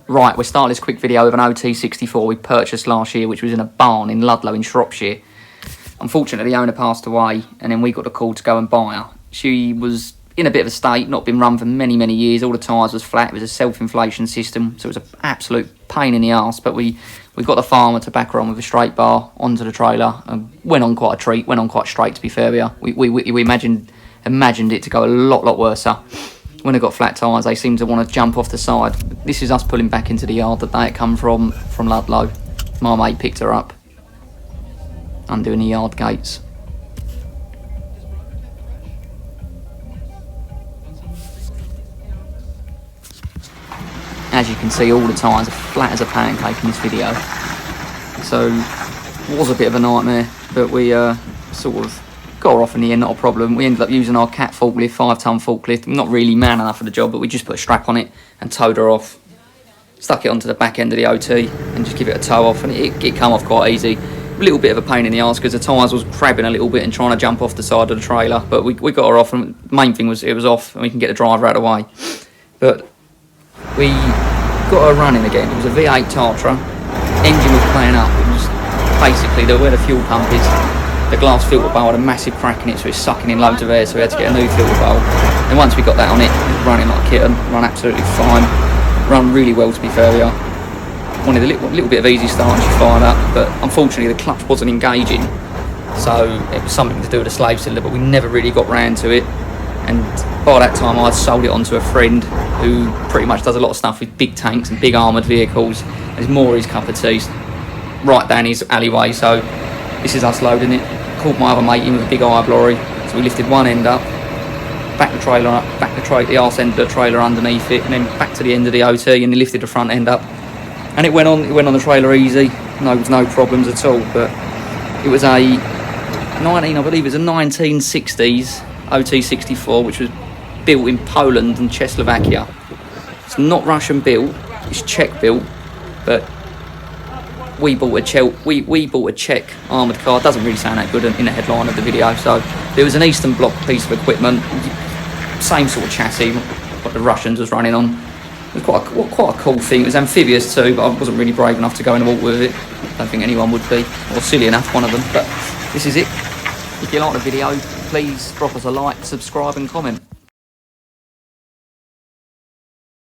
Right, we're starting this quick video with an OT64 we purchased last year, which was in a barn in Ludlow in Shropshire. Unfortunately, the owner passed away, and then we got the call to go and buy her. She was in a bit of a state, not been run for many, many years. All the tyres was flat. It was a self-inflation system, so it was an absolute pain in the arse. But we got the farmer to back her on with a straight bar onto the trailer, and went on quite a treat, went on quite straight, to be fair with you. We imagined it to go a lot worse. When they got flat tyres, they seemed to want to jump off the side. This is us pulling back into the yard that they had come from Ludlow. My mate picked her up, undoing the yard gates. As you can see, all the tyres are flat as a pancake in this video. So, it was a bit of a nightmare, but we sort of got her off in the end, not a problem. We ended up using our cat forklift, 5-ton forklift. Not really man enough for the job, but we just put a strap on it and towed her off. Stuck it onto the back end of the OT and just give it a tow off, and it come off quite easy. A little bit of a pain in the arse because the tyres was crabbing a little bit and trying to jump off the side of the trailer, but we got her off, and the main thing was it was off and we can get the driver out of the way. But we got her running again. It was a V8 Tatra. Engine was playing up. It was basically where the fuel pump is. The glass filter bowl had a massive crack in it, so it's sucking in loads of air, so we had to get a new filter bowl. And once we got that on it, it was running like a kitten, run absolutely fine. Run really well, to be fair with you. Wanted a little bit of easy start and she fired up, but unfortunately the clutch wasn't engaging, so it was something to do with the slave cylinder, but we never really got round to it. And by that time I'd sold it on to a friend who pretty much does a lot of stuff with big tanks and big armoured vehicles. It's more his cup of tea, right down his alleyway, so this is us loading it. Called my other mate in with a big IB lorry, so we lifted one end up, back the trailer up, back the arse end of the trailer underneath it, and then back to the end of the OT, and they lifted the front end up, and it went on the trailer easy. No problems at all. But it was I believe it was a 1960s OT64, which was built in Poland and Czechoslovakia. It's not Russian built, it's Czech built, but we bought a Czech armoured car. It doesn't really sound that good in the headline of the video. So there was an Eastern Bloc piece of equipment, same sort of chassis what the Russians was running on. It was quite a cool thing. It was amphibious too, but I wasn't really brave enough to go in the water with it. I don't think anyone would be, or silly enough, one of them. But this is it. If you like the video, please drop us a like, subscribe and comment.